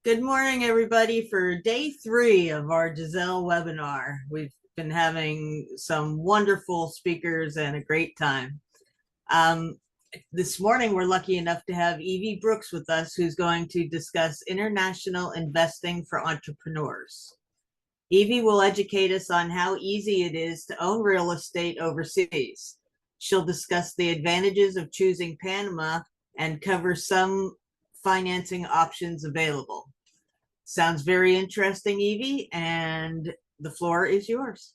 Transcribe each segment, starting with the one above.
Good morning, everybody, for day 3 of our GSELE webinar. We've been having some wonderful speakers and a great time. This morning, we're lucky enough to have Evie Brooks with us, who's going to discuss international investing for entrepreneurs. Evie will educate us on how easy it is to own real estate overseas. She'll discuss the advantages of choosing Panama and cover some financing options available. Sounds very interesting, Evie, and the floor is yours.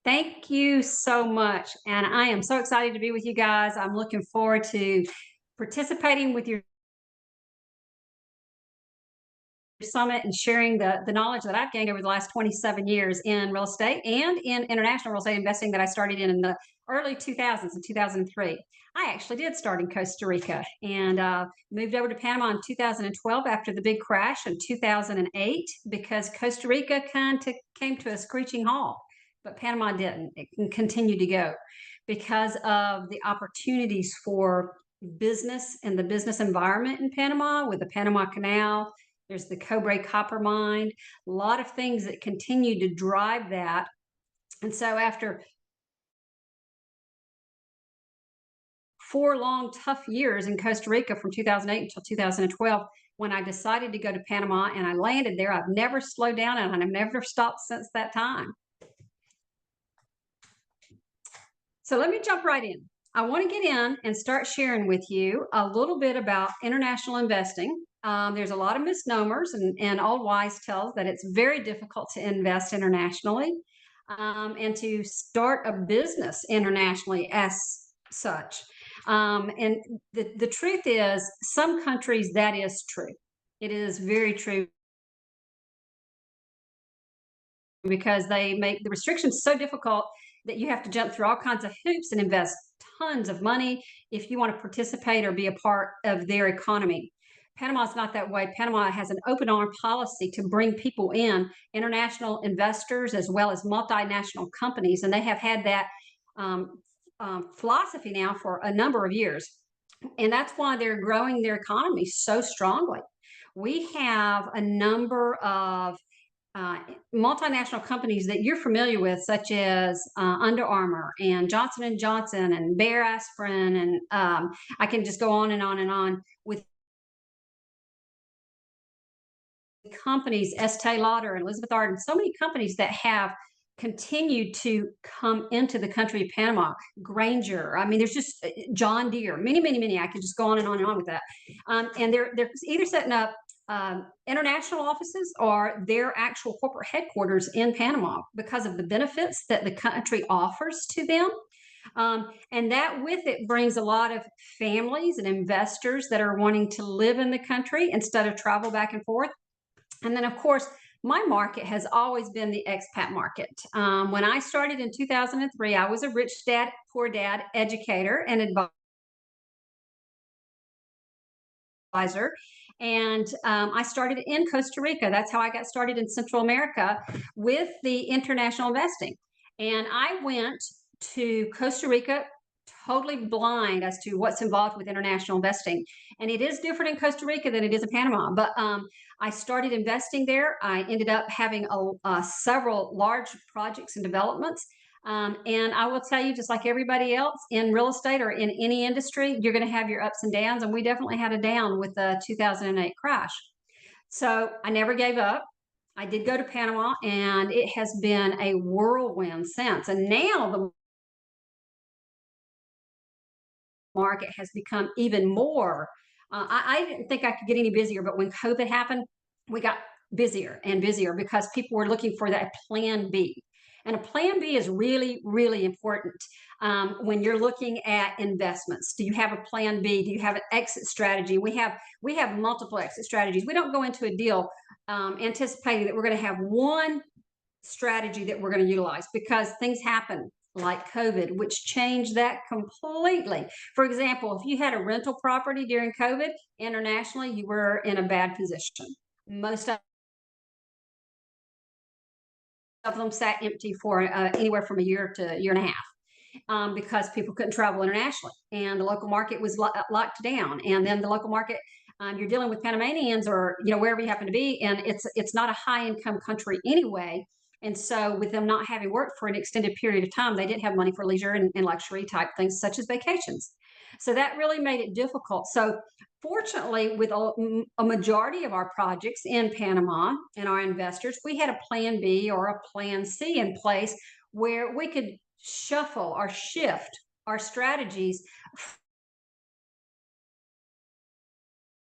Thank you so much. And I am so excited to be with you guys. I'm looking forward to participating with your summit and sharing the knowledge that I've gained over the last 27 years in real estate and in international real estate investing that I started in the early 2000s, in 2003. I actually did start in Costa Rica and moved over to Panama in 2012 after the big crash in 2008 because Costa Rica kind of came to a screeching halt, but Panama didn't. It continued to go because of the opportunities for business and the business environment in Panama with the Panama Canal. There's the Cobre copper mine, a lot of things that continue to drive that. And so after 4 long, tough years in Costa Rica from 2008 until 2012, when I decided to go to Panama and I landed there, I've never slowed down and I've never stopped since that time. So let me jump right in. I want to get in and start sharing with you a little bit about international investing. There's a lot of misnomers and old wise tales that it's very difficult to invest internationally and to start a business internationally as such. And the truth is, some countries that is true. It is very true because they make the restrictions so difficult that you have to jump through all kinds of hoops and invest tons of money if you want to participate or be a part of their economy. Panama is not that way. Panama has an open arm policy to bring people in, international investors as well as multinational companies, and they have had that philosophy now for a number of years. And that's why they're growing their economy so strongly. We have a number of multinational companies that you're familiar with, such as Under Armour and Johnson & Johnson and Bayer Aspirin, and I can just go on and on and on with companies, Estee Lauder and Elizabeth Arden, so many companies that have continued to come into the country of Panama. Granger, I mean, there's just John Deere, many. I could just go on and on and on with that. And they're either setting up international offices or their actual corporate headquarters in Panama because of the benefits that the country offers to them. And that with it brings a lot of families and investors that are wanting to live in the country instead of travel back and forth. And then, of course, my market has always been the expat market. When I started in 2003, I was a rich dad, poor dad educator and advisor. And I started in Costa Rica. That's how I got started in Central America with the international investing. And I went to Costa Rica totally blind as to what's involved with international investing. And it is different in Costa Rica than it is in Panama. But I started investing there. I ended up having several large projects and developments. And I will tell you, just like everybody else in real estate or in any industry, you're going to have your ups and downs. And we definitely had a down with the 2008 crash. So I never gave up. I did go to Panama, and it has been a whirlwind since. And now the market has become even more. I didn't think I could get any busier, but when COVID happened, we got busier and busier because people were looking for that plan B. And a plan B is really, really important when you're looking at investments. Do you have a plan B? Do you have an exit strategy? We have multiple exit strategies. We don't go into a deal anticipating that we're going to have one strategy that we're going to utilize because things happen like COVID, which changed that completely. For example, if you had a rental property during COVID, internationally, you were in a bad position. Most of them sat empty for anywhere from a year to a year and a half. because people couldn't travel internationally, and the local market was locked down. And then the local market, you're dealing with Panamanians or wherever you happen to be, and it's not a high income country anyway. And so with them not having worked for an extended period of time, they didn't have money for leisure and luxury type things such as vacations. So that really made it difficult. So fortunately, with a majority of our projects in Panama and our investors, we had a plan B or a plan C in place where we could shuffle or shift our strategies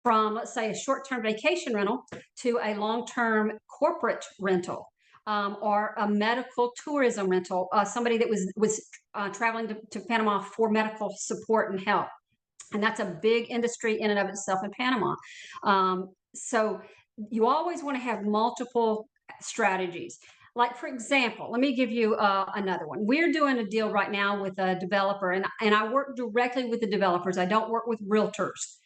from, let's say, a short-term vacation rental to a long-term corporate rental, or a medical tourism rental, somebody that was traveling to Panama for medical support and help. And that's a big industry in and of itself in Panama. So you always want to have multiple strategies. Like, for example, let me give you another one. We're doing a deal right now with a developer, and I work directly with the developers. I don't work with realtors.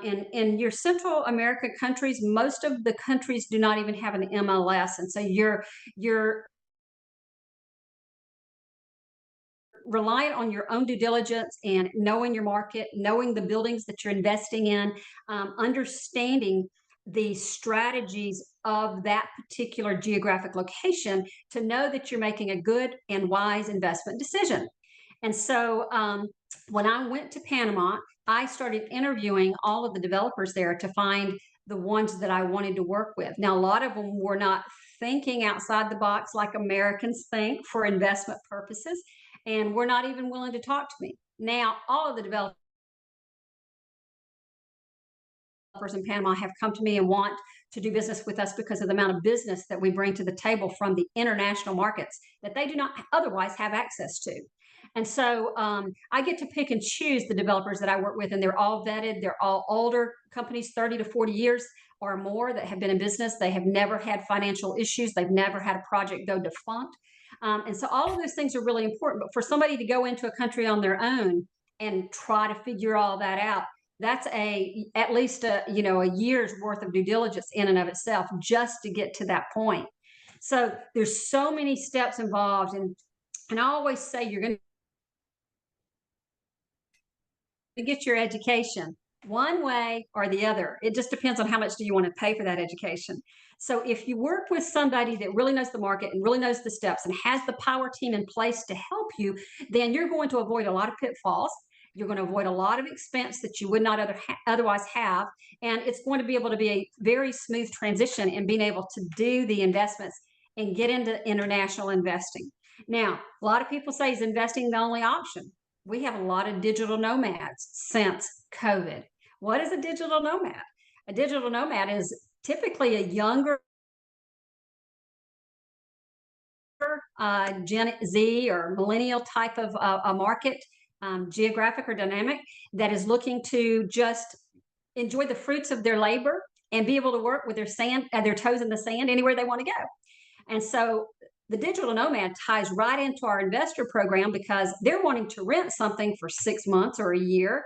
In your Central America countries, most of the countries do not even have an MLS, and so you're reliant on your own due diligence and knowing your market, knowing the buildings that you're investing in, understanding the strategies of that particular geographic location to know that you're making a good and wise investment decision. And so when I went to Panama, I started interviewing all of the developers there to find the ones that I wanted to work with. Now, a lot of them were not thinking outside the box like Americans think for investment purposes, and were not even willing to talk to me. Now, all of the developers in Panama have come to me and want to do business with us because of the amount of business that we bring to the table from the international markets that they do not otherwise have access to. And so I get to pick and choose the developers that I work with, and they're all vetted. They're all older companies, 30 to 40 years or more, that have been in business. They have never had financial issues. They've never had a project go defunct. And so all of those things are really important. But for somebody to go into a country on their own and try to figure all that out, that's at least a year's worth of due diligence in and of itself, just to get to that point. So there's so many steps involved, and I always say you're going to get your education one way or the other. It just depends on how much do you want to pay for that education. So if you work with somebody that really knows the market and really knows the steps and has the power team in place to help you, then you're going to avoid a lot of pitfalls. You're going to avoid a lot of expense that you would not otherwise have. And it's going to be able to be a very smooth transition in being able to do the investments and get into international investing. Now, a lot of people say, is investing the only option? We have a lot of digital nomads since COVID. What is a digital nomad? A digital nomad is typically a younger Gen Z or millennial type of a market, geographic or dynamic, that is looking to just enjoy the fruits of their labor and be able to work with their toes in the sand anywhere they want to go. And so the digital nomad ties right into our investor program because they're wanting to rent something for 6 months or a year.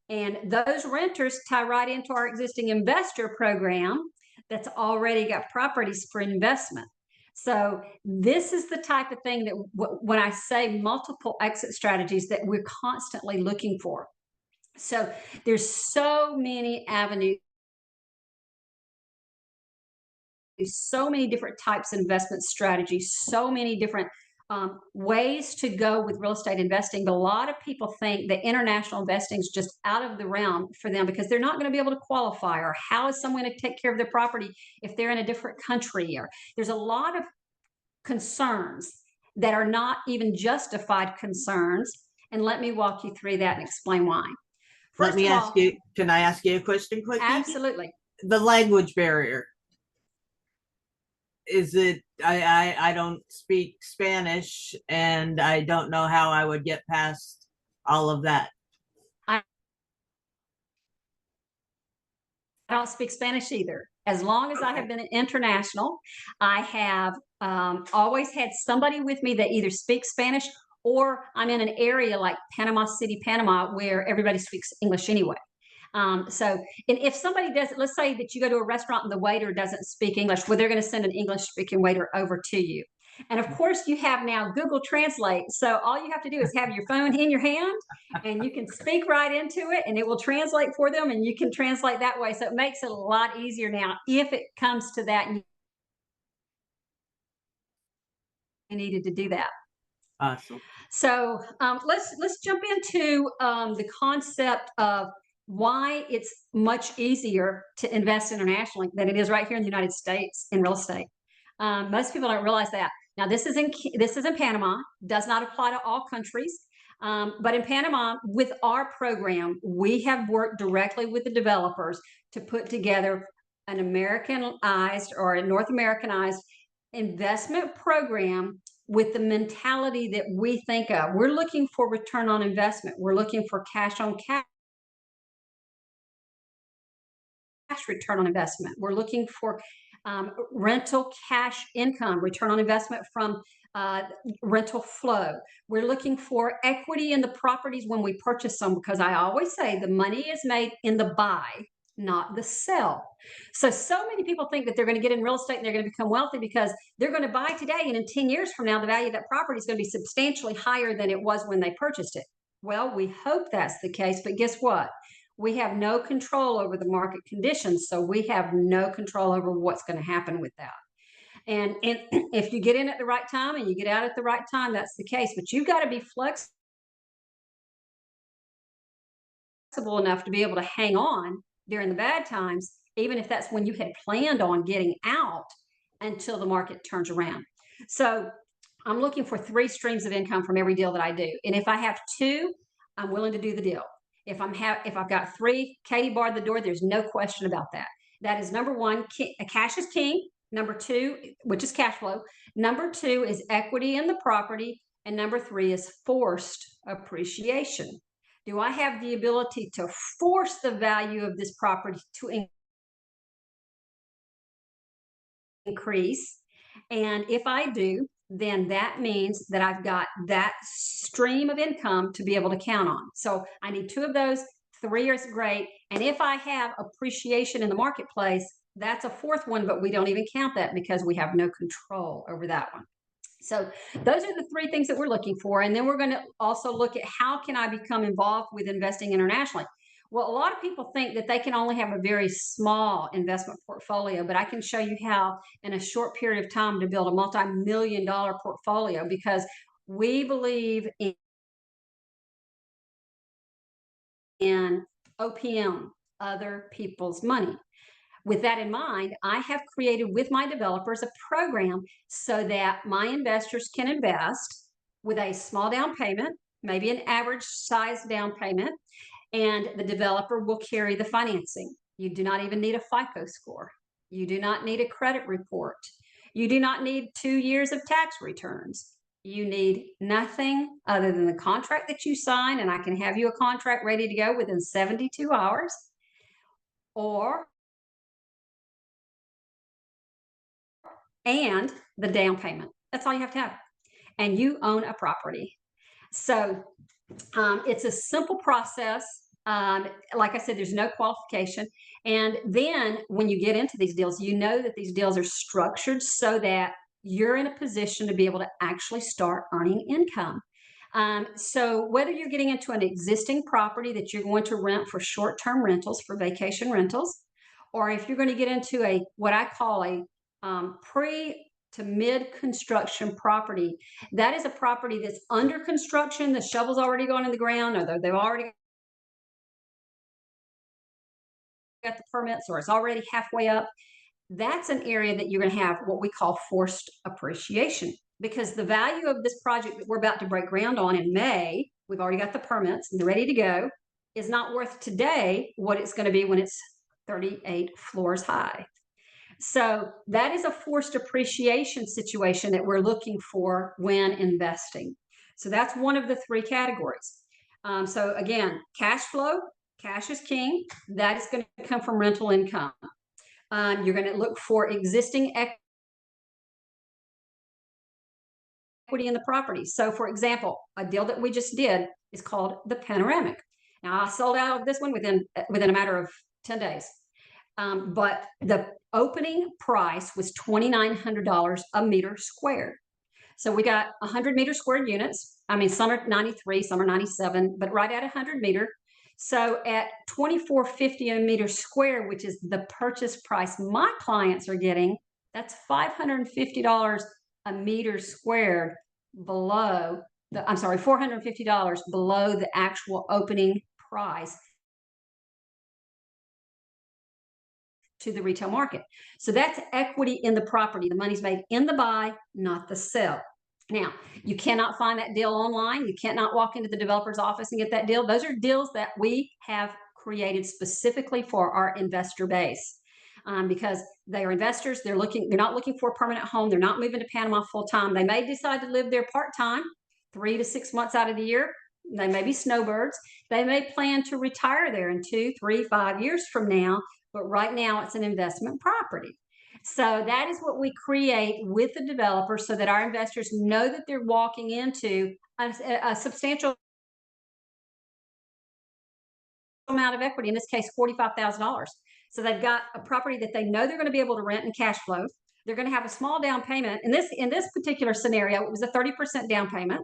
And those renters tie right into our existing investor program that's already got properties for investment. So this is the type of thing that when I say multiple exit strategies that we're constantly looking for. So there's so many avenues, so many different types of investment strategies, so many different ways to go with real estate investing. But a lot of people think that international investing is just out of the realm for them because they're not going to be able to qualify, or how is someone to take care of their property if they're in a different country? Or there's a lot of concerns that are not even justified concerns. And let me walk you through that and explain why. Let me ask you, can I ask you a question quickly? Absolutely. The language barrier. Is it, I don't speak Spanish, and I don't know how I would get past all of that. I don't speak Spanish either. As long as I have been international, I have always had somebody with me that either speaks Spanish, or I'm in an area like Panama City, Panama, where everybody speaks English anyway. So, and if somebody does, let's say that you go to a restaurant and the waiter doesn't speak English, well, they're going to send an English speaking waiter over to you. And of course, you have now Google Translate. So all you have to do is have your phone in your hand and you can speak right into it and it will translate for them and you can translate that way. So it makes it a lot easier now if it comes to that and you needed to do that. Awesome. So let's jump into the concept of why it's much easier to invest internationally than it is right here in the United States in real estate. Most people don't realize that. Now, this is in Panama. Does not apply to all countries, but in Panama, with our program, we have worked directly with the developers to put together an Americanized or a North Americanized investment program with the mentality that we think of. We're looking for return on investment. We're looking for cash on cash return on investment. We're looking for rental cash income, return on investment from rental flow. We're looking for equity in the properties when we purchase them, because I always say the money is made in the buy, not the sell. So many people think that they're going to get in real estate and they're going to become wealthy because they're going to buy today, and in 10 years from now, the value of that property is going to be substantially higher than it was when they purchased it. Well, we hope that's the case, but guess what? We have no control over the market conditions, so we have no control over what's going to happen with that. And if you get in at the right time and you get out at the right time, that's the case. But you've got to be flexible enough to be able to hang on during the bad times, even if that's when you had planned on getting out until the market turns around. So I'm looking for 3 streams of income from every deal that I do. And if I have 2, I'm willing to do the deal. If I've got 3, Katie barred the door, there's no question about that. That is number 1, cash is king. Number 2, which is cash flow. Number 2 is equity in the property. And number 3 is forced appreciation. Do I have the ability to force the value of this property to increase? And if I do, then that means that I've got that stream of income to be able to count on. So I need 2 of those. 3 is great. And if I have appreciation in the marketplace, that's a 4th one, but we don't even count that because we have no control over that one. So those are the 3 things that we're looking for. And then we're going to also look at how can I become involved with investing internationally? Well, a lot of people think that they can only have a very small investment portfolio, but I can show you how in a short period of time to build a multi-million-dollar portfolio, because we believe in OPM, other people's money. With that in mind, I have created with my developers a program so that my investors can invest with a small down payment, maybe an average size down payment, and the developer will carry the financing. You do not even need a FICO score. You do not need a credit report. You do not need 2 years of tax returns. You need nothing other than the contract that you sign, and I can have you a contract ready to go within 72 hours, and the down payment. That's all you have to have. And you own a property. So it's a simple process. Like I said, there's no qualification. And then when you get into these deals, you know that these deals are structured so that you're in a position to be able to actually start earning income. So whether you're getting into an existing property that you're going to rent for short-term rentals, for vacation rentals, or if you're going to get into a what I call a pre to mid construction property, that is a property that's under construction. The shovel's already gone in the ground, or they've already got the permits, or it's already halfway up. That's an area that you're going to have what we call forced appreciation, because the value of this project that we're about to break ground on in May, we've already got the permits and they're ready to go, is not worth today what it's going to be when it's 38 floors high. So that is a forced appreciation situation that we're looking for when investing. So that's one of the 3 categories. So again, cash flow, cash is king. That is going to come from rental income. You're going to look for existing equity in the property. So for example, a deal that we just did is called the Panoramic. Now I sold out of this one within a matter of 10 days. But the opening price was $2,900 a meter squared. So we got 100-meter squared units. I mean, some are 93, some are 97, but right at 100-meter. So at $24.50 a meter square, which is the purchase price my clients are getting, that's $550 a meter squared below the, I'm sorry, $450 below the actual opening price to the retail market. So that's equity in the property. The money's made in the buy, not the sell. Now, you cannot find that deal online. You cannot walk into the developer's office and get that deal. Those are deals that we have created specifically for our investor base. Because they are investors, they're not looking for a permanent home, they're not moving to Panama full time. They may decide to live there part-time, 3 to 6 months out of the year. They may be snowbirds. They may plan to retire there in 2, 3, 5 years from now, but right now it's an investment property. So that is what we create with the developer so that our investors know that they're walking into a substantial amount of equity, in this case, $45,000. So they've got a property that they know they're going to be able to rent and cash flow. They're going to have a small down payment. In this particular scenario, it was a 30% down payment.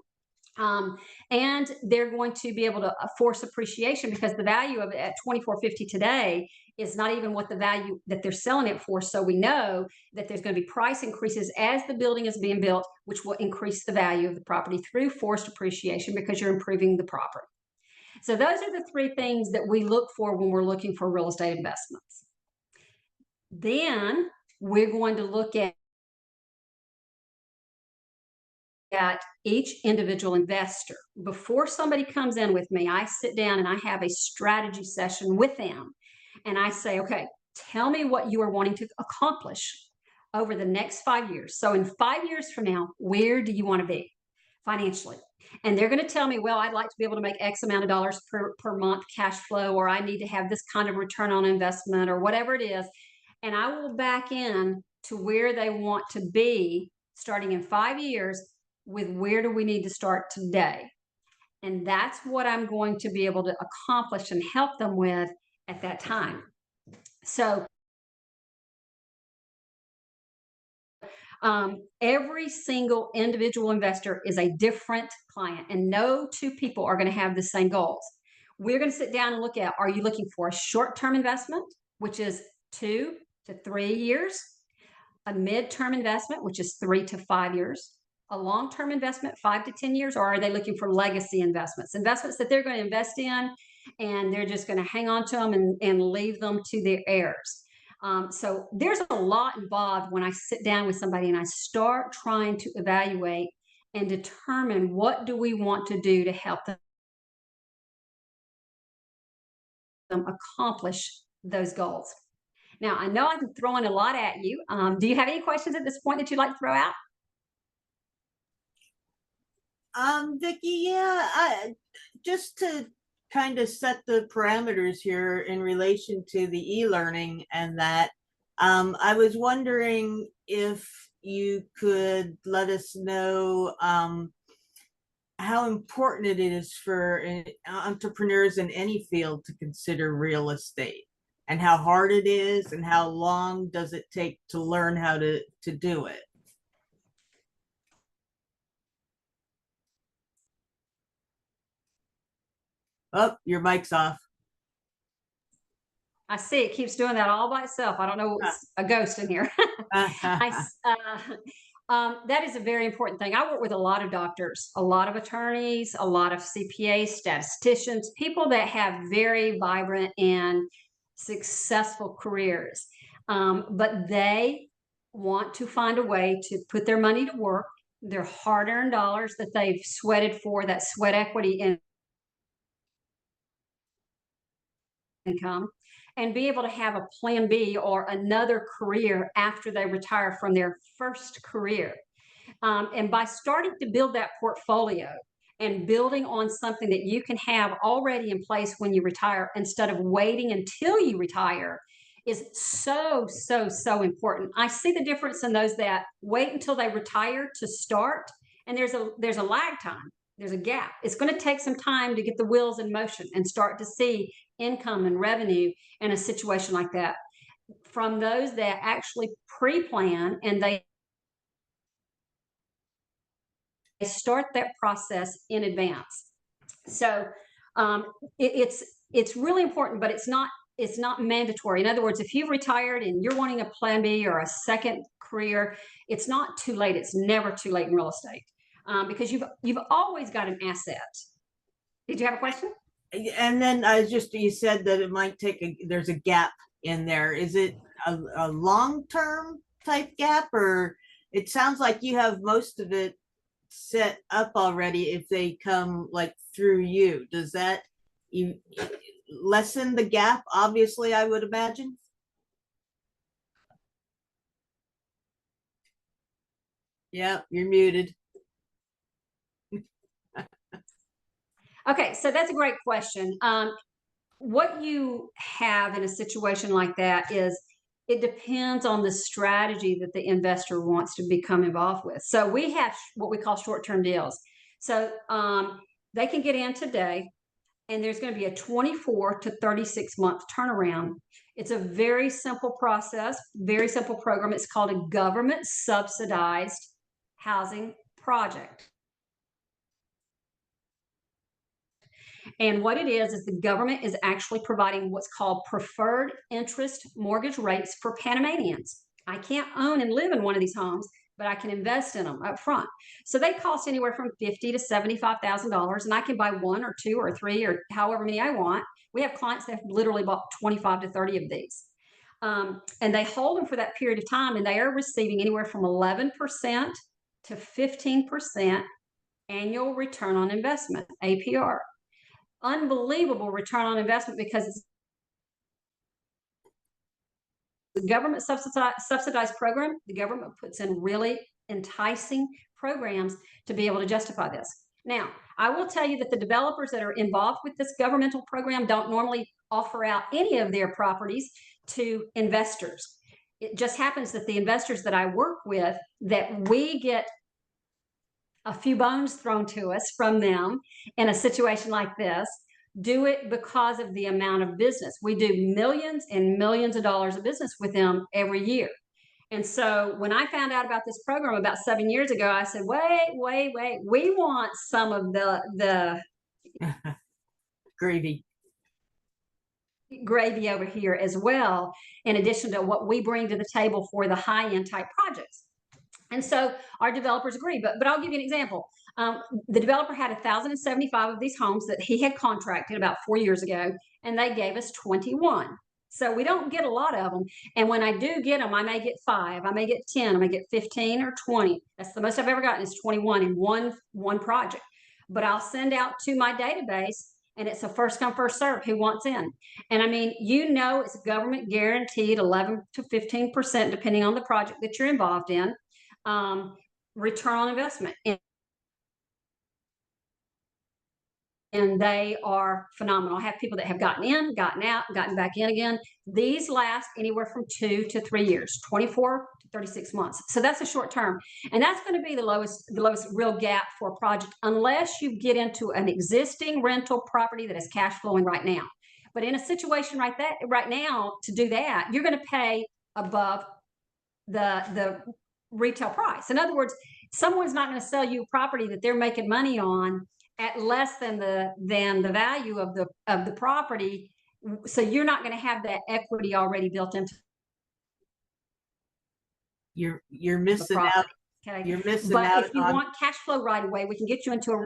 And they're going to be able to force appreciation because the value of it at $24.50 today is not even what the value that they're selling it for. So we know that there's going to be price increases as the building is being built, which will increase the value of the property through forced appreciation because you're improving the property. So those are the 3 things that we look for when we're looking for real estate investments. Then we're going to look at each individual investor. Before somebody comes in with me, I sit down and I have a strategy session with them. And I say, okay, tell me what you are wanting to accomplish over the next 5 years. So in 5 years from now, where do you want to be financially? And they're going to tell me, well, I'd like to be able to make X amount of dollars per month cash flow, or I need to have this kind of return on investment, or whatever it is. And I will back in to where they want to be starting in 5 years with where do we need to start today. And that's what I'm going to be able to accomplish and help them with at that time. So every single individual investor is a different client, and no 2 people are going to have the same goals. We're going to sit down and look at, are you looking for a short-term investment, which is 2 to 3 years, a mid-term investment, which is 3 to 5 years, a long-term investment, 5 to 10 years, or are they looking for legacy investments that they're going to invest in and they're just going to hang on to them and leave them to their heirs? So there's a lot involved when I sit down with somebody and I start trying to evaluate and determine what do we want to do to help them accomplish those goals. Now, I know I'm throwing a lot at you. Do you have any questions at this point that you'd like to throw out? Vicki, just to kind of set the parameters here in relation to the e-learning and that, I was wondering if you could let us know how important it is for entrepreneurs in any field to consider real estate, and how hard it is, and how long does it take to learn how to do it. Oh, your mic's off. I see it keeps doing that all by itself. I don't know, it's a ghost in here. That is a very important thing. I work with a lot of doctors, a lot of attorneys, a lot of CPAs, statisticians, people that have very vibrant and successful careers. But they want to find a way to put their money to work, their hard-earned dollars that they've sweated for, that sweat equity income, and be able to have a plan B or another career after they retire from their first career. And by starting to build that portfolio and building on something that you can have already in place when you retire instead of waiting until you retire is so, so, so important. I see the difference in those that wait until they retire to start, and there's a lag time. There's a gap. It's going to take some time to get the wheels in motion and start to see income and revenue in a situation like that. From those that actually pre-plan and they start that process in advance. So it's really important, but it's not mandatory. In other words, if you've retired and you're wanting a plan B or a second career, it's not too late. It's never too late in real estate, because you've always got an asset. Did you have a question? And then you said that it might there's a gap in there. Is it a long-term type gap, or it sounds like you have most of it set up already if they come like through you? Does that you lessen the gap? Obviously, I would imagine. Yeah, you're muted. Okay, so that's a great question. What you have in a situation like that is it depends on the strategy that the investor wants to become involved with. So we have what we call short-term deals. So they can get in today, and there's going to be a 24 to 36 month turnaround. It's a very simple process, very simple program. It's called a government subsidized housing project. And what it is the government is actually providing what's called preferred interest mortgage rates for Panamanians. I can't own and live in one of these homes, but I can invest in them up front. So they cost anywhere from $50,000 to $75,000, and I can buy one or two or three or however many I want. We have clients that have literally bought 25 to 30 of these. And they hold them for that period of time, and they are receiving anywhere from 11% to 15% annual return on investment, APR. Unbelievable return on investment, because it's the government subsidized program. The government puts in really enticing programs to be able to justify this. Now, I will tell you that the developers that are involved with this governmental program don't normally offer out any of their properties to investors. It just happens that the investors that I work with, that we get a few bones thrown to us from them in a situation like this, do it because of the amount of business. We do millions and millions of dollars of business with them every year. And so when I found out about this program about 7 years ago, I said, wait, we want some of the Gravy over here as well, in addition to what we bring to the table for the high-end type projects. And so our developers agree, but I'll give you an example. The developer had 1,075 of these homes that he had contracted about 4 years ago, and they gave us 21. So we don't get a lot of them. And when I do get them, I may get 5, I may get 10, I may get 15 or 20. That's the most I've ever gotten, is 21 in one project. But I'll send out to my database, and it's a first come, first serve who wants in. And I mean, it's government guaranteed 11 to 15%, depending on the project that you're involved in. Return on investment, and they are phenomenal. I have people that have gotten in, gotten out, gotten back in again. These last anywhere from 2 to 3 years, 24 to 36 months. So that's a short term, and that's going to be the lowest real gap for a project, unless you get into an existing rental property that is cash flowing right now. But in a situation right now, to do that, you're going to pay above the retail price. In other words, someone's not going to sell you a property that they're making money on at less than the value of the property. So you're not going to have that equity already built into. You're missing out. Okay. You're missing out. But if you want cash flow right away, we can get you into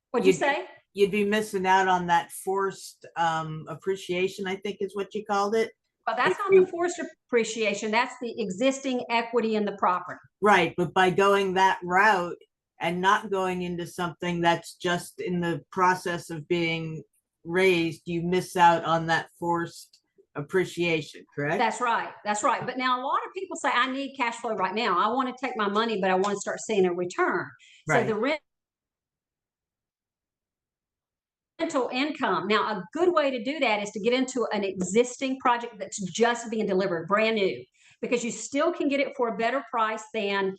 what'd you say? You'd be missing out on that forced appreciation, I think is what you called it. Well, that's not the forced appreciation. That's the existing equity in the property. Right. But by going that route and not going into something that's just in the process of being raised, you miss out on that forced appreciation, correct? That's right. But now a lot of people say, I need cash flow right now. I want to take my money, but I want to start seeing a return. Right. So the rental income. Now, a good way to do that is to get into an existing project that's just being delivered, brand new, because you still can get it for a better price than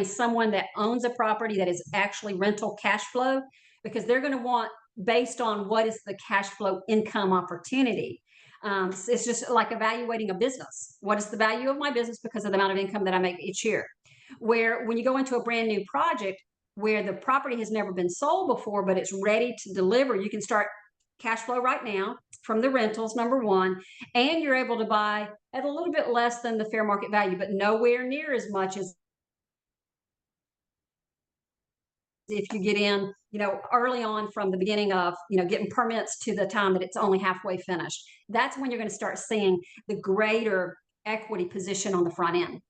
someone that owns a property that is actually rental cash flow, because they're going to want based on what is the cash flow income opportunity. It's just like evaluating a business. What is the value of my business because of the amount of income that I make each year? where when you go into a brand new project where the property has never been sold before, but it's ready to deliver, you can start cash flow right now from the rentals, number one, and you're able to buy at a little bit less than the fair market value, but nowhere near as much as if you get in, early on from the beginning of, getting permits to the time that it's only halfway finished. That's when you're going to start seeing the greater equity position on the front end.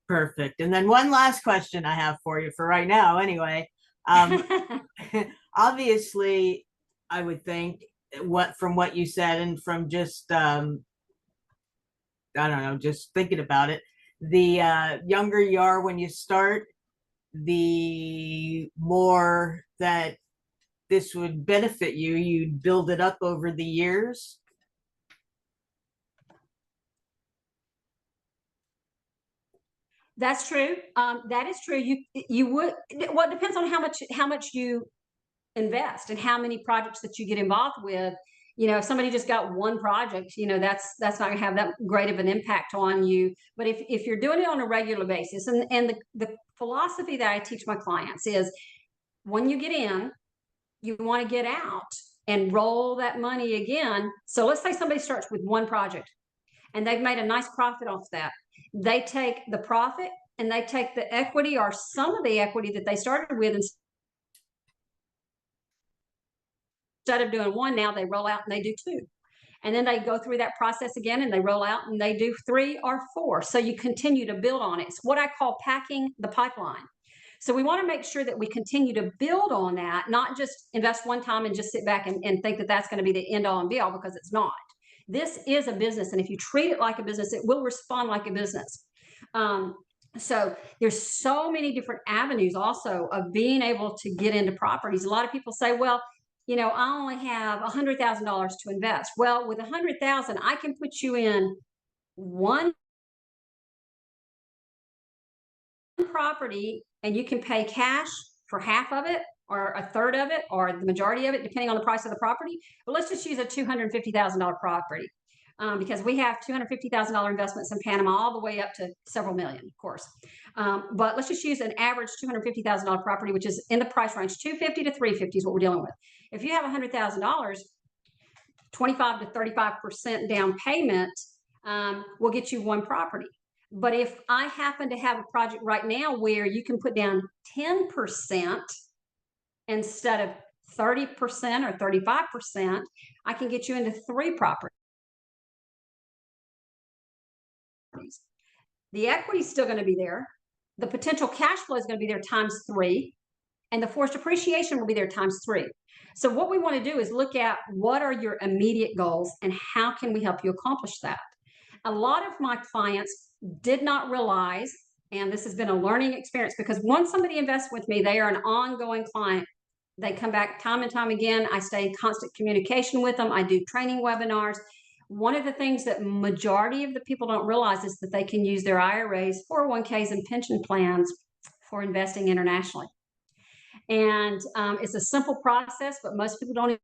Perfect. And then one last question I have for you for right now, anyway. Obviously, I would think from what you said and from just, I don't know, just thinking about it, the younger you are when you start, the more that this would benefit you. You'd build it up over the years. That's true. That is true. You would. Well, it depends on how much you invest and how many projects that you get involved with. If somebody just got one project, that's not going to have that great of an impact on you. But if you're doing it on a regular basis, and the philosophy that I teach my clients is, when you get in, you want to get out and roll that money again. So let's say somebody starts with one project and they've made a nice profit off that. They take the profit and they take the equity or some of the equity that they started with, and instead of doing one, now they roll out and they do two. And then they go through that process again and they roll out and they do 3 or 4. So you continue to build on it. It's what I call packing the pipeline. So we want to make sure that we continue to build on that, not just invest one time and just sit back and think that that's going to be the end all and be all, because it's not. This is a business. And if you treat it like a business, it will respond like a business. So there's so many different avenues also of being able to get into properties. A lot of people say, well, I only have $100,000 to invest. Well, with $100,000, I can put you in one property and you can pay cash for half of it or a third of it or the majority of it, depending on the price of the property. But let's just use a $250,000 property, because we have $250,000 investments in Panama all the way up to several million, of course. But let's just use an average $250,000 property, which is in the price range. 250 to 350 is what we're dealing with. If you have $100,000, 25 to 35% down payment will get you one property. But if I happen to have a project right now where you can put down 10% instead of 30% or 35%, I can get you into 3 properties. The equity is still going to be there. The potential cash flow is going to be there times 3. And the forced appreciation will be there times 3. So what we want to do is look at what are your immediate goals and how can we help you accomplish that. A lot of my clients did not realize, and this has been a learning experience, because once somebody invests with me, they are an ongoing client. They come back time and time again. I stay in constant communication with them. I do training webinars. One of the things that majority of the people don't realize is that they can use their IRAs, 401ks, and pension plans for investing internationally. And it's a simple process, but most people don't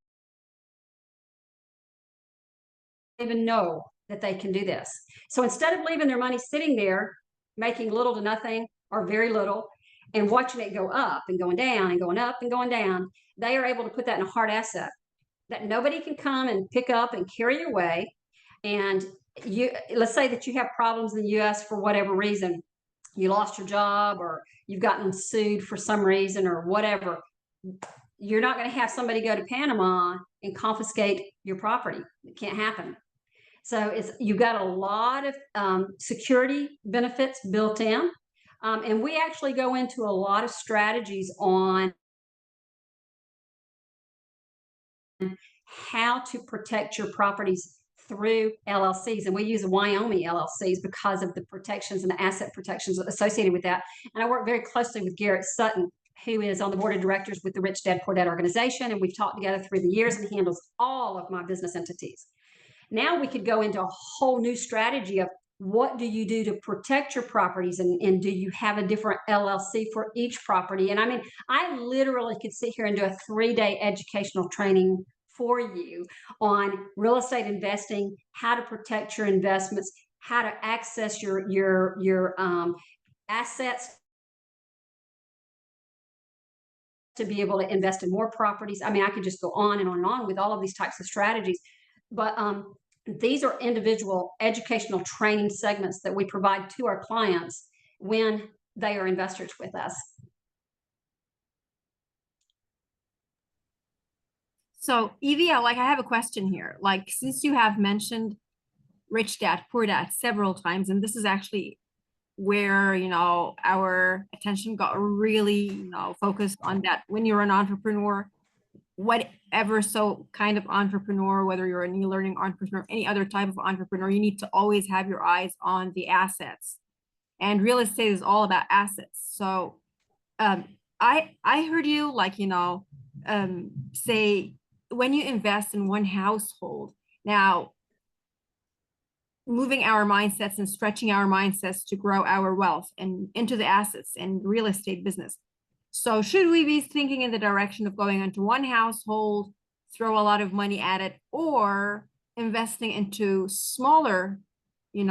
even know that they can do this. So instead of leaving their money sitting there, making little to nothing or very little, and watching it go up and going down and going up and going down, they are able to put that in a hard asset that nobody can come and pick up and carry away. And let's say that you have problems in the US for whatever reason. You lost your job or you've gotten sued for some reason or whatever. You're not going to have somebody go to Panama and confiscate your property. It can't happen. So you've got a lot of security benefits built in. And we actually go into a lot of strategies on how to protect your properties through LLCs. And we use Wyoming LLCs because of the protections and the asset protections associated with that. And I work very closely with Garrett Sutton, who is on the board of directors with the Rich Dad Poor Dad organization. And we've talked together through the years, and he handles all of my business entities. Now we could go into a whole new strategy of what do you do to protect your properties, and do you have a different LLC for each property? And I mean, I literally could sit here and do a 3-day educational training for you on real estate investing, how to protect your investments, how to access your assets to be able to invest in more properties. I mean, I could just go on and on and on with all of these types of strategies, but these are individual educational training segments that we provide to our clients when they are investors with us. So Evie, I have a question here. Like, since you have mentioned rich dad, poor dad several times, and this is actually where, our attention got really, focused on that. When you're an entrepreneur, whatever kind of entrepreneur, whether you're an e-learning entrepreneur, any other type of entrepreneur, you need to always have your eyes on the assets. And real estate is all about assets. So I heard you say when you invest in one household, now moving our mindsets and stretching our mindsets to grow our wealth and into the assets and real estate business. So should we be thinking in the direction of going into one household, throw a lot of money at it, or investing into smaller, you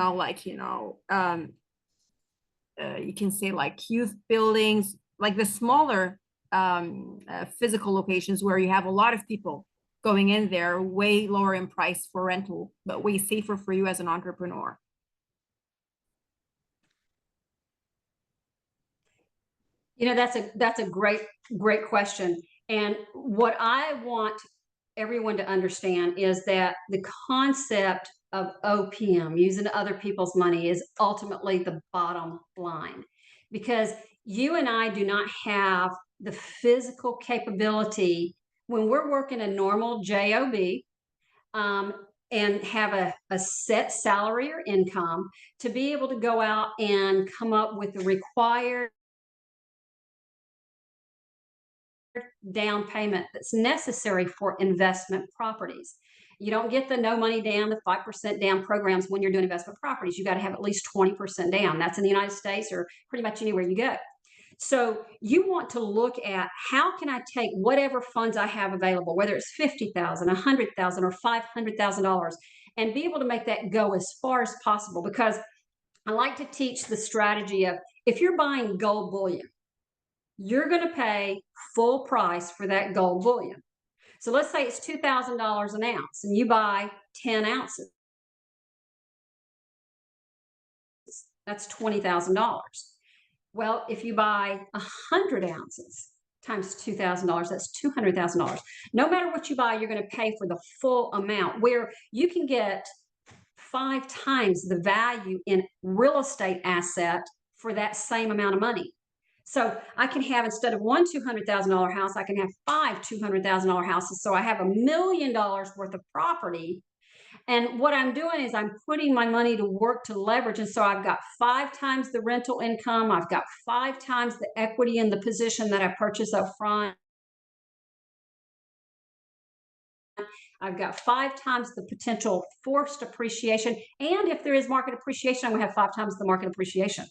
can say like youth buildings, like the smaller physical locations where you have a lot of people going in there, way lower in price for rental, but way safer for you as an entrepreneur? That's a great question. And what I want everyone to understand is that the concept of OPM, using other people's money, is ultimately the bottom line, because you and I do not have the physical capability when we're working a normal job and have a set salary or income to be able to go out and come up with the required down payment that's necessary for investment properties. You don't get the no money down, the 5% down programs when you're doing investment properties. You got to have at least 20% down. That's in the United States or pretty much anywhere you go. So you want to look at how can I take whatever funds I have available, whether it's $50,000, $100,000, or $500,000, and be able to make that go as far as possible. Because I like to teach the strategy of, if you're buying gold bullion, you're going to pay full price for that gold bullion. So let's say it's $2,000 an ounce and you buy 10 ounces. That's $20,000. Well, if you buy 100 ounces times $2,000, that's $200,000. No matter what you buy, you're going to pay for the full amount, where you can get 5 times the value in real estate asset for that same amount of money. So I can have, instead of one $200,000 house, I can have 5 $200,000 houses. So I have $1 million worth of property. And what I'm doing is I'm putting my money to work to leverage. And so I've got 5 times the rental income. I've got 5 times the equity in the position that I purchased up front. I've got 5 times the potential forced appreciation. And if there is market appreciation, I'm going to have 5 times the market appreciation.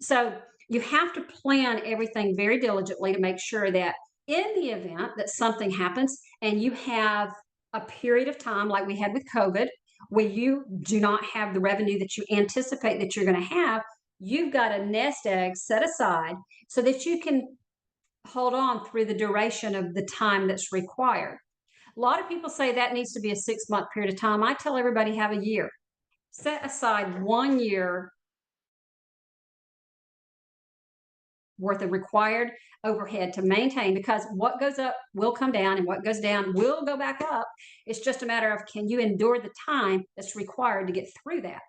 So you have to plan everything very diligently to make sure that in the event that something happens and you have a period of time like we had with COVID, where you do not have the revenue that you anticipate that you're going to have, you've got a nest egg set aside so that you can hold on through the duration of the time that's required. A lot of people say that needs to be a 6-month period of time. I tell everybody, have a year. Set aside 1 year worth of required overhead to maintain, because what goes up will come down and what goes down will go back up. It's just a matter of, can you endure the time that's required to get through that?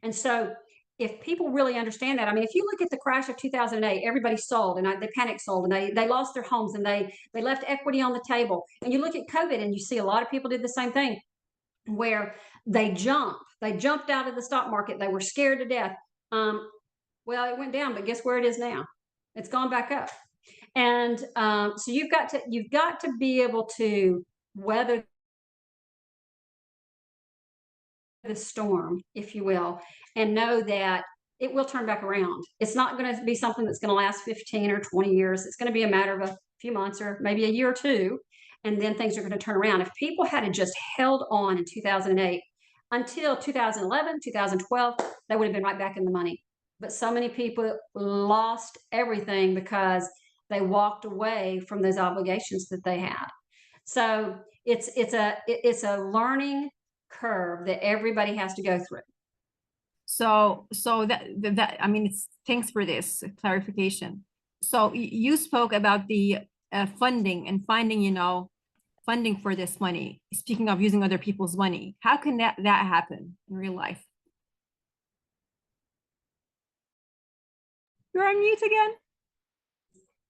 And so if people really understand that, I mean, if you look at the crash of 2008, everybody sold and they panic sold and they lost their homes and they left equity on the table. And you look at COVID and you see a lot of people did the same thing, where they jumped out of the stock market. They were scared to death. Well, it went down, but guess where it is now? It's gone back up. And so you've got to be able to weather the storm, if you will, and know that it will turn back around. It's not going to be something that's going to last 15 or 20 years. It's going to be a matter of a few months or maybe a year or two, and then things are going to turn around. If people had just held on in 2008 until 2011, 2012, they would have been right back in the money. but so many people lost everything because they walked away from those obligations that they had. So it's a learning curve that everybody has to go through. So that I mean, it's thanks for this clarification. So you spoke about the funding and finding, you know, funding for this money. Speaking of using other people's money, how can that happen in real life? You're on mute again.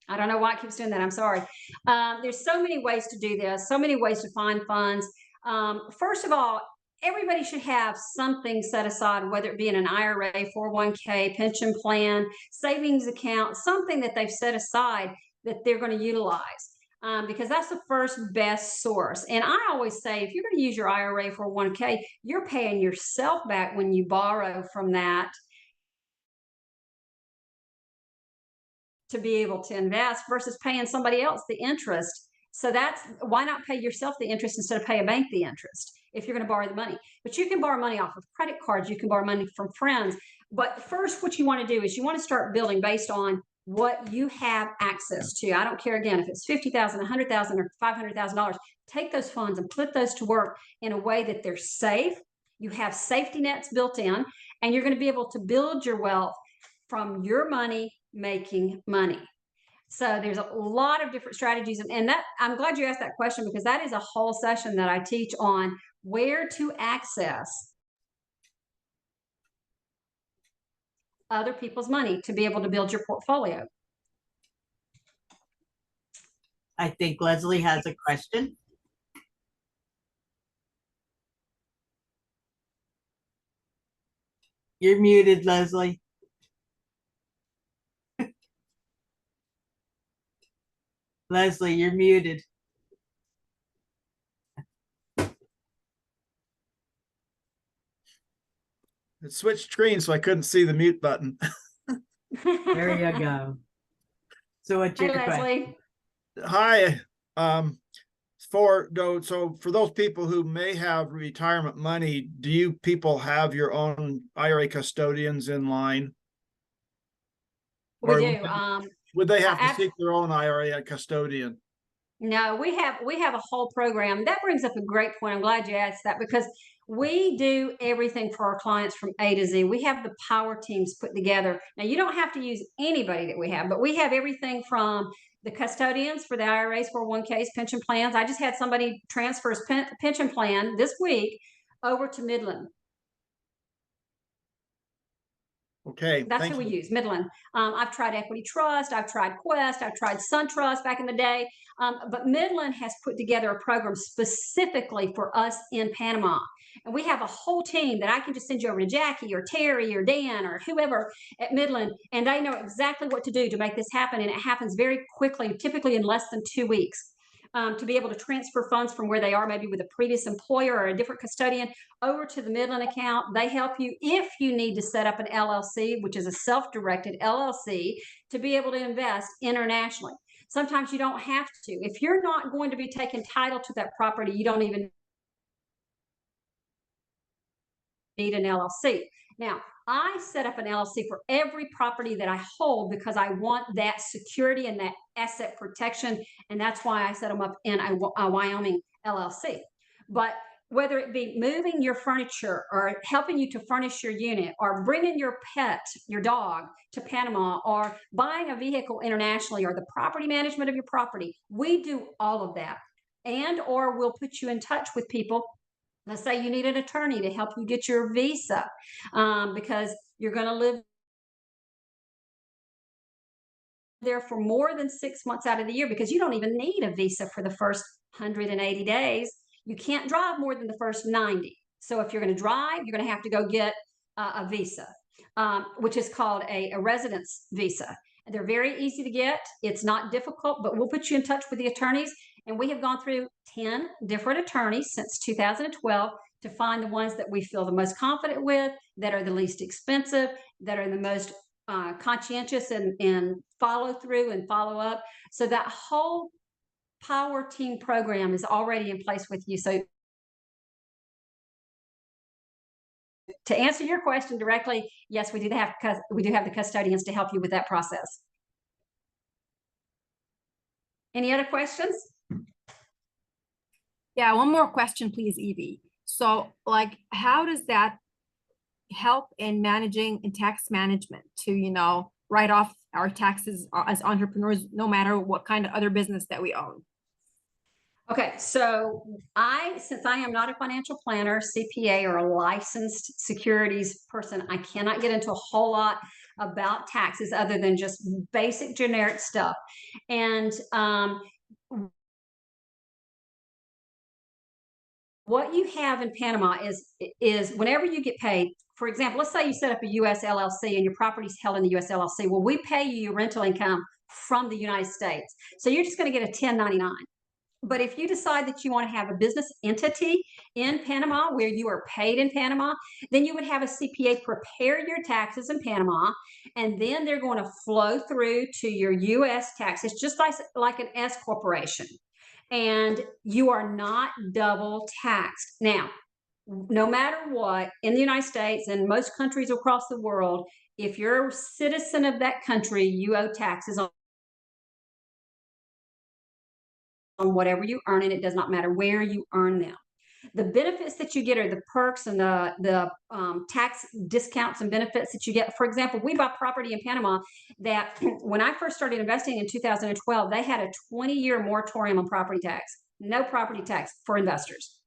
I don't know why it keeps doing that. I'm sorry. There's so many ways to do this, so many ways to find funds. First of all, everybody should have something set aside, whether it be in an IRA, 401k, pension plan, savings account, something that they've set aside that they're going to utilize. Because that's the first best source. And I always say, if you're going to use your IRA for 1K, you're paying yourself back when you borrow from that to be able to invest versus paying somebody else the interest. So that's why not pay yourself the interest instead of pay a bank the interest if you're going to borrow the money. But you can borrow money off of credit cards, you can borrow money from friends. But first, what you want to do is you want to start building based on what you have access to. I don't care again if it's $50,000, $100,000, or $500,000. Take those funds and put those to work in a way that they're safe. You have safety nets built in, and you're going to be able to build your wealth from your money making money. So there's a lot of different strategies, and that I'm glad you asked that question, because that is a whole session that I teach on where to access other people's money to be able to build your portfolio. I think Leslie has a question. You're muted, Leslie. Leslie, you're muted. It switched screens, so I couldn't see the mute button. There you go. So what's your question? Leslie. Hi. So for those people who may have retirement money, do you people have your own IRA custodians in line? We do. Would they have to seek their own IRA custodian? No, we have a whole program. That brings up a great point. I'm glad you asked that, because we do everything for our clients from A to Z. We have the power teams put together. Now, you don't have to use anybody that we have, but we have everything from the custodians for the IRAs, 401ks, pension plans. I just had somebody transfer his pension plan this week over to Midland. Okay. That's who we use, Midland. I've tried Equity Trust, I've tried Quest, I've tried SunTrust back in the day. But Midland has put together a program specifically for us in Panama. And we have a whole team that I can just send you over to Jackie or Terry or Dan or whoever at Midland, and they know exactly what to do to make this happen. And it happens very quickly, typically in less than 2 weeks. To be able to transfer funds from where they are, maybe with a previous employer or a different custodian, over to the Midland account. They help you if you need to set up an LLC, which is a self-directed LLC, to be able to invest internationally. Sometimes you don't have to. If you're not going to be taking title to that property, you don't even need an LLC. Now, I set up an LLC for every property that I hold because I want that security and that asset protection. And that's why I set them up in a Wyoming LLC. But whether it be moving your furniture or helping you to furnish your unit or bringing your pet, your dog, to Panama, or buying a vehicle internationally, or the property management of your property, we do all of that. And or we'll put you in touch with people. Let's say you need an attorney to help you get your visa, because you're going to live there for more than 6 months out of the year, because you don't even need a visa for the first 180 days. You can't drive more than the first 90. So if you're going to drive, you're going to have to go get a visa, which is called a residence visa. And they're very easy to get. It's not difficult, but we'll put you in touch with the attorneys. And we have gone through 10 different attorneys since 2012 to find the ones that we feel the most confident with, that are the least expensive, that are the most conscientious and follow through and follow up. So that whole power team program is already in place with you. So to answer your question directly, yes, we do have the custodians to help you with that process. Any other questions? Yeah, one more question, please, Evie. So, like, how does that help in managing in tax management to, write off our taxes as entrepreneurs, no matter what kind of other business that we own? Okay, so since I am not a financial planner, CPA, or a licensed securities person, I cannot get into a whole lot about taxes other than just basic generic stuff. And what you have in Panama is whenever you get paid, for example, let's say you set up a US LLC and your property's held in the US LLC. Well, we pay you your rental income from the United States. So you're just going to get a 1099. But if you decide that you want to have a business entity in Panama where you are paid in Panama, then you would have a CPA prepare your taxes in Panama, and then they're going to flow through to your US taxes, just like an S corporation. And you are not double taxed. Now, no matter what, in the United States and most countries across the world, if you're a citizen of that country, you owe taxes on whatever you earn, and it does not matter where you earn them. The benefits that you get are the perks and the tax discounts and benefits that you get. For example, we bought property in Panama that when I first started investing in 2012, they had a 20-year moratorium on property tax, no property tax for investors.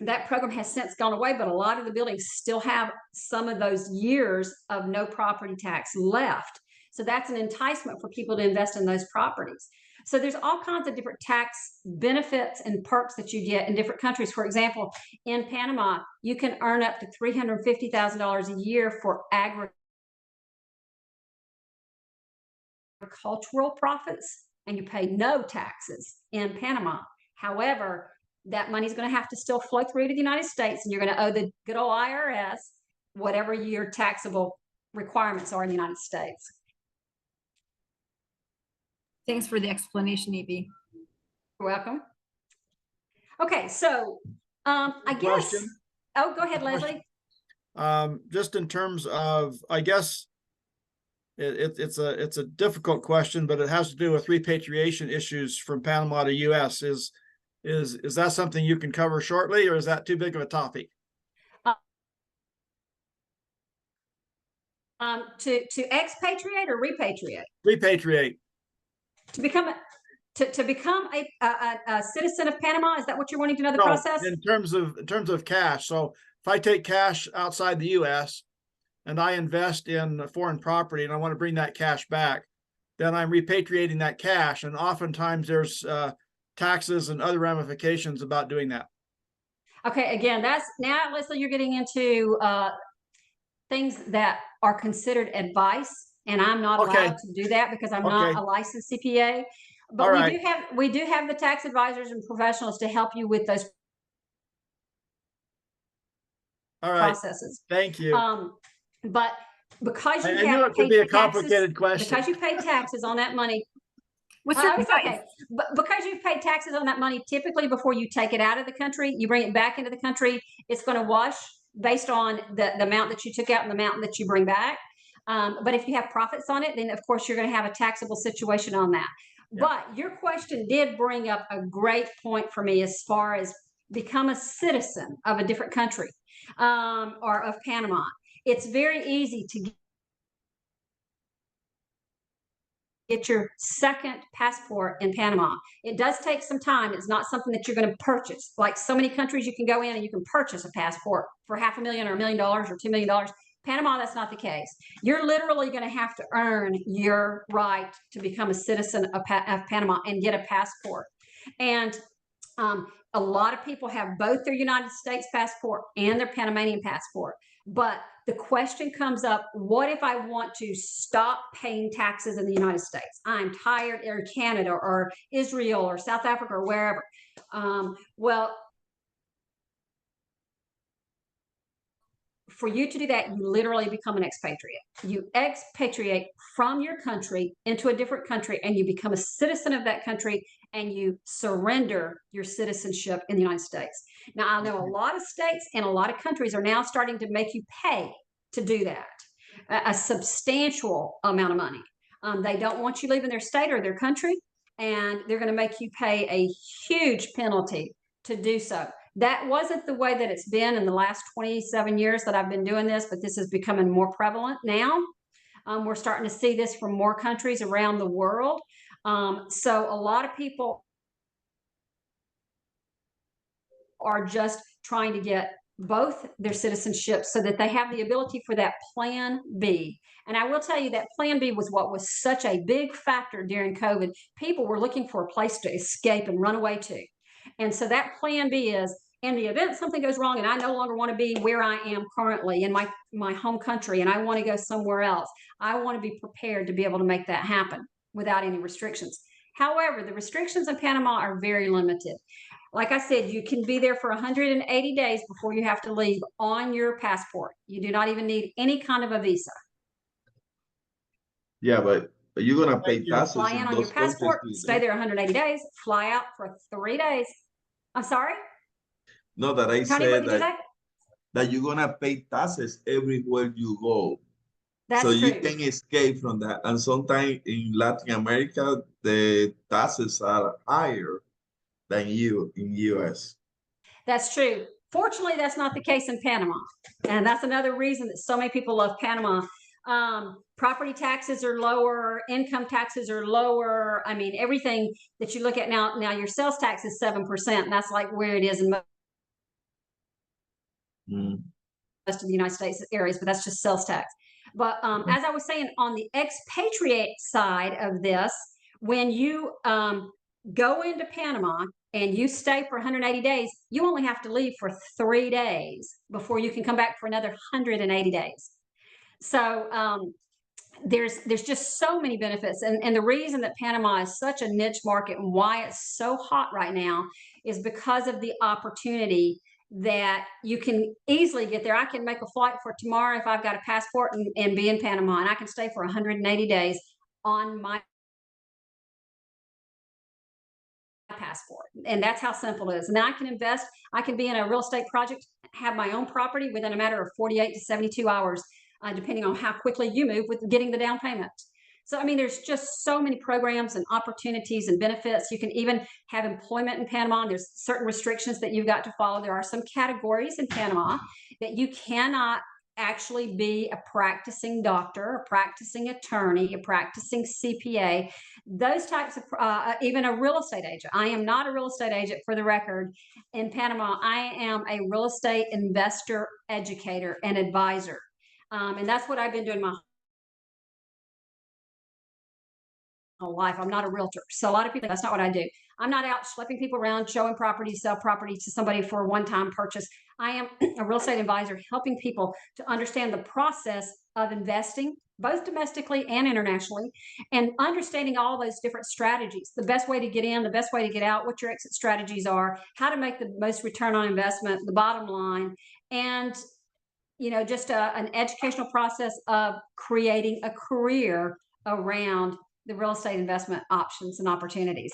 That program has since gone away, but a lot of the buildings still have some of those years of no property tax left. So that's an enticement for people to invest in those properties. So there's all kinds of different tax benefits and perks that you get in different countries. For example, in Panama, you can earn up to $350,000 a year for agricultural profits, and you pay no taxes in Panama. However, that money is going to have to still flow through to the United States, and you're going to owe the good old IRS whatever your taxable requirements are in the United States. Thanks for the explanation, Evie. You're welcome. Okay, so I guess. Question? Oh, go ahead, Leslie. Just in terms of, I guess it's a difficult question, but it has to do with repatriation issues from Panama to US. Is that something you can cover shortly, or is that too big of a topic? To expatriate or repatriate? Repatriate. To become a citizen of Panama? Is that what you're wanting to know, the process? In terms of cash. So if I take cash outside the US and I invest in foreign property and I want to bring that cash back, then I'm repatriating that cash. And oftentimes there's taxes and other ramifications about doing that. Okay, again, that's now, Leslie, you're getting into things that are considered advice, and I'm not allowed to do that because I'm not a licensed CPA. But we do have the tax advisors and professionals to help you with those processes. Thank you. But because you knew it could be a complicated question. Because you pay taxes on that money. What's your okay? But because you pay taxes on that money, typically before you take it out of the country, you bring it back into the country, it's going to wash based on the amount that you took out and the amount that you bring back. But if you have profits on it, then of course you're going to have a taxable situation on that. Yeah. But your question did bring up a great point for me as far as become a citizen of a different country or of Panama. It's very easy to get your second passport in Panama. It does take some time. It's not something that you're going to purchase. Like so many countries, you can go in and you can purchase a passport for $500,000 or $1 million or $2 million. Panama, that's not the case. You're literally going to have to earn your right to become a citizen of Panama and get a passport. And a lot of people have both their United States passport and their Panamanian passport. But the question comes up, what if I want to stop paying taxes in the United States? I'm tired, or Canada or Israel or South Africa or wherever. Well, for you to do that, you literally become an expatriate. You expatriate from your country into a different country, and you become a citizen of that country, and you surrender your citizenship in the United States. Now, I know a lot of states and a lot of countries are now starting to make you pay to do that, a substantial amount of money. They don't want you leaving their state or their country, and they're going to make you pay a huge penalty to do so. That wasn't the way that it's been in the last 27 years that I've been doing this, but this is becoming more prevalent now. We're starting to see this from more countries around the world. So a lot of people are just trying to get both their citizenship so that they have the ability for that plan B. And I will tell you that plan B was what was such a big factor during COVID. People were looking for a place to escape and run away to. And so that plan B is, in the event something goes wrong and I no longer want to be where I am currently in my home country and I want to go somewhere else, I want to be prepared to be able to make that happen without any restrictions. However, the restrictions in Panama are very limited. Like I said, you can be there for 180 days before you have to leave on your passport. You do not even need any kind of a visa. Yeah, but you're gonna pay Thank you. taxes Fly in in on your those countries passport, too, stay right? there 180 days, fly out for 3 days. I'm sorry, No, that I Tony, what said did you say? that you're gonna pay taxes everywhere you go. That's So you true. can escape from that. And sometimes in Latin America, the taxes are higher than you in US. That's true. Fortunately, that's not the case in Panama. And that's another reason that so many people love Panama. Property taxes are lower, income taxes are lower. I mean, everything that you look at now your sales tax is 7%. And that's like where it is in Mm. most of the United States areas, but that's just sales tax. But as I was saying, on the expatriate side of this, when you go into Panama and you stay for 180 days, you only have to leave for 3 days before you can come back for another 180 days. So there's just so many benefits. And the reason that Panama is such a niche market and why it's so hot right now is because of the opportunity that you can easily get there. I can make a flight for tomorrow if I've got a passport and be in Panama, and I can stay for 180 days on my passport. And that's how simple it is. And then I can invest, I can be in a real estate project, have my own property within a matter of 48 to 72 hours, depending on how quickly you move with getting the down payment. So, I mean, there's just so many programs and opportunities and benefits. You can even have employment in Panama. And there's certain restrictions that you've got to follow. There are some categories in Panama that you cannot actually be a practicing doctor, a practicing attorney, a practicing CPA, those types of, even a real estate agent. I am not a real estate agent, for the record. In Panama, I am a real estate investor, educator, and advisor. And that's what I've been doing my whole life. I'm not a realtor. So a lot of people, that's not what I do. I'm not out schlepping people around, showing property, sell property to somebody for a one-time purchase. I am a real estate advisor, helping people to understand the process of investing, both domestically and internationally, and understanding all those different strategies, the best way to get in, the best way to get out, what your exit strategies are, how to make the most return on investment, the bottom line, and just an educational process of creating a career around the real estate investment options and opportunities.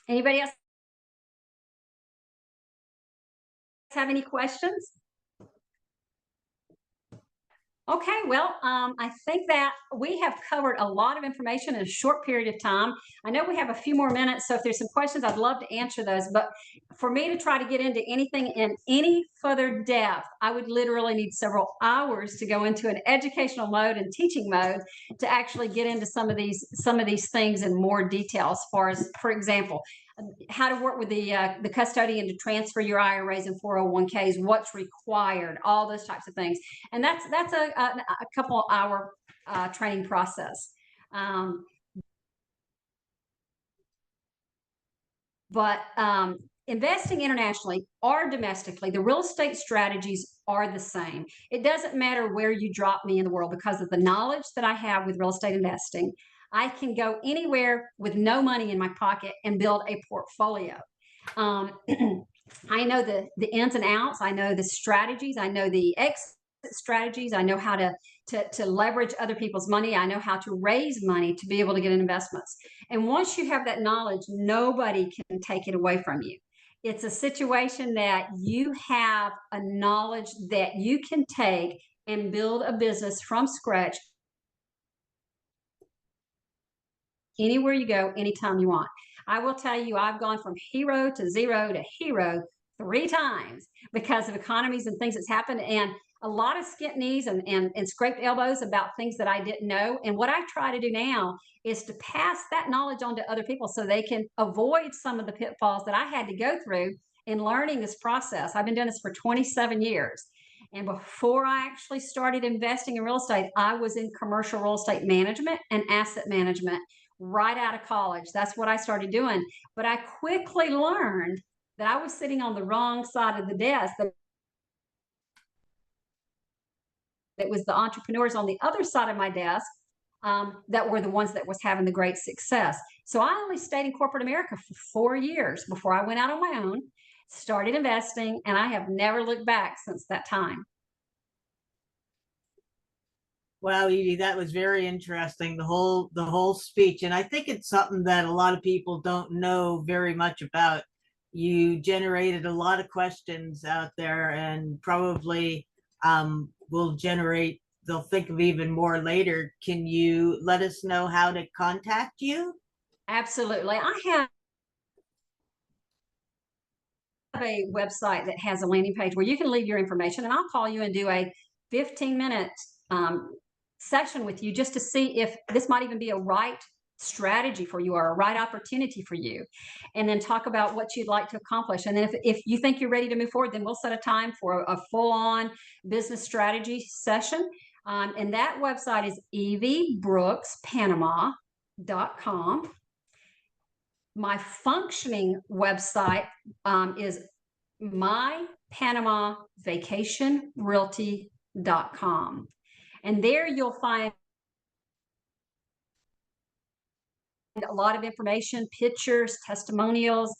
Anybody else have any questions? Okay, well, I think that we have covered a lot of information in a short period of time. I know we have a few more minutes, so if there's some questions, I'd love to answer those. But for me to try to get into anything in any further depth, I would literally need several hours to go into an educational mode and teaching mode to actually get into some of these things in more detail. As far as, for example, how to work with the custodian to transfer your IRAs and 401ks, what's required, all those types of things. And that's a couple hour training process. But investing internationally or domestically, the real estate strategies are the same. It doesn't matter where you drop me in the world, because of the knowledge that I have with real estate investing. I can go anywhere with no money in my pocket and build a portfolio. I know the ins and outs. I know the strategies. I know the exit strategies. I know how to leverage other people's money. I know how to raise money to be able to get in investments. And once you have that knowledge, nobody can take it away from you. It's a situation that you have a knowledge that you can take and build a business from scratch anywhere you go, anytime you want. I will tell you, I've gone from hero to zero to hero 3 times because of economies and things that's happened, and a lot of skint knees and scraped elbows about things that I didn't know. And what I try to do now is to pass that knowledge on to other people so they can avoid some of the pitfalls that I had to go through in learning this process. I've been doing this for 27 years. And before I actually started investing in real estate, I was in commercial real estate management and asset management right out of college. That's what I started doing. But I quickly learned that I was sitting on the wrong side of the desk. It was the entrepreneurs on the other side of my desk that were the ones that was having the great success. So I only stayed in corporate America for 4 years before I went out on my own, started investing, and I have never looked back since that time. Wow, Evie, that was very interesting, the whole speech. And I think it's something that a lot of people don't know very much about. You generated a lot of questions out there, and probably will generate, they'll think of even more later. Can you let us know how to contact you? Absolutely. I have a website that has a landing page where you can leave your information, and I'll call you and do a 15-minute session with you just to see if this might even be a right strategy for you or a right opportunity for you, and then talk about what you'd like to accomplish. And then if you think you're ready to move forward, then we'll set a time for a full-on business strategy session. And that website is eviebrookspanama.com. My functioning website is mypanamavacationrealty.com. And there you'll find a lot of information, pictures, testimonials,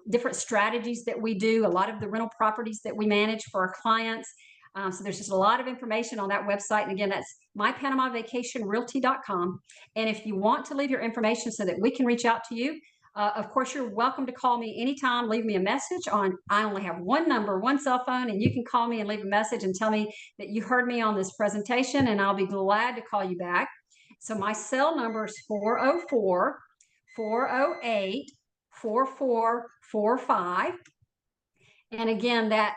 different strategies that we do, a lot of the rental properties that we manage for our clients. So there's just a lot of information on that website. And again, that's mypanamavacationrealty.com. And if you want to leave your information so that we can reach out to you, of course, you're welcome to call me anytime. Leave me a message on, I only have one number, one cell phone, and you can call me and leave a message and tell me that you heard me on this presentation, and I'll be glad to call you back. So my cell number is 404-408-4445. And again, that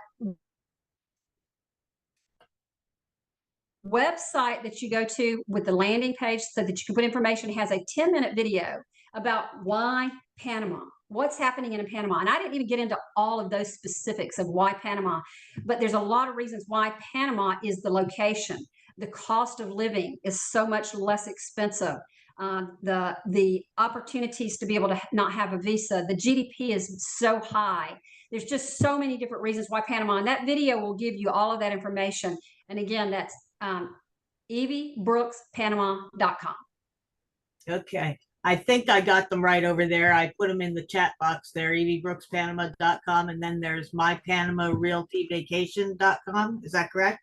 website that you go to with the landing page so that you can put information has a 10-minute video about why Panama, what's happening in Panama. And I didn't even get into all of those specifics of why Panama, but there's a lot of reasons why Panama is the location. The cost of living is so much less expensive. The opportunities to be able to not have a visa, the GDP is so high. There's just so many different reasons why Panama, and that video will give you all of that information. And again, that's eviebrookspanama.com. Okay. I think I got them right over there. I put them in the chat box there, eviebrookspanama.com, and then there's mypanamarealtyvacation.com. Is that correct?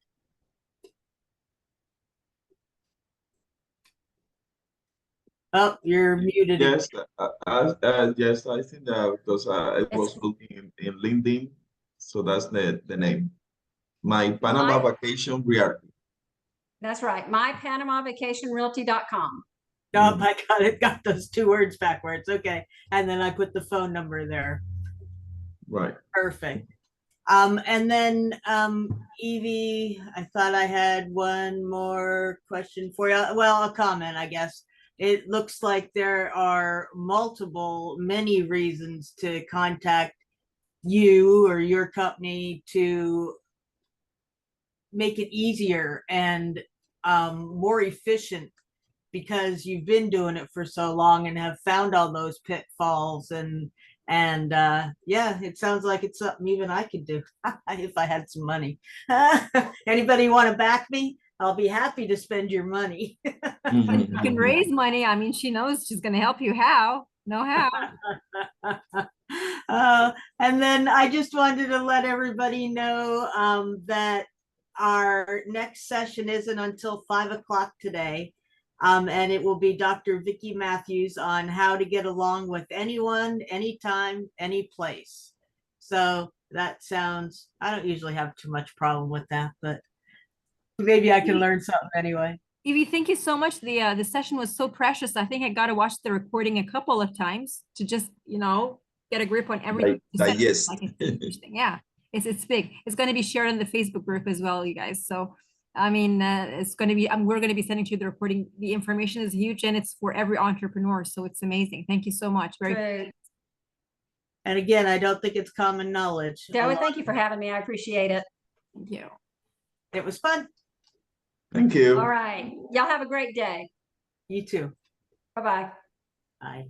Oh, you're muted. Yes, yes, I think that because I was looking in LinkedIn, so that's the name. My Panama Vacation Realty. That's right, mypanamavacationrealty.com. Oh, I got it. Got those 2 words backwards. Okay. And then I put the phone number there. Right. Perfect. And then Evie, I thought I had one more question for you. Well, a comment, I guess. It looks like there are many reasons to contact you or your company to make it easier and more efficient, because you've been doing it for so long and have found all those pitfalls, and yeah, it sounds like it's something even I could do if I had some money. Anybody want to back me? I'll be happy to spend your money. You can raise money. I mean, she knows she's going to help you. How? Know how? And then I just wanted to let everybody know that our next session isn't until 5 o'clock today. And it will be Dr. Vicki Matthews on how to get along with anyone, anytime, any place. So that sounds, I don't usually have too much problem with that, but maybe I can learn something anyway. Evie, thank you so much. The session was so precious. I think I got to watch the recording a couple of times to just, get a grip on everything. you said. Yes. Like, it's interesting. Yeah, it's big. It's going to be shared on the Facebook group as well, you guys. So, I mean, it's going to be, we're going to be sending to you the recording. The information is huge and it's for every entrepreneur. So it's amazing. Thank you so much. Very. True. And again, I don't think it's common knowledge. Joey, thank you for having me. I appreciate it. Thank you. It was fun. Thank you. All right. Y'all have a great day. You too. Bye-bye. Bye.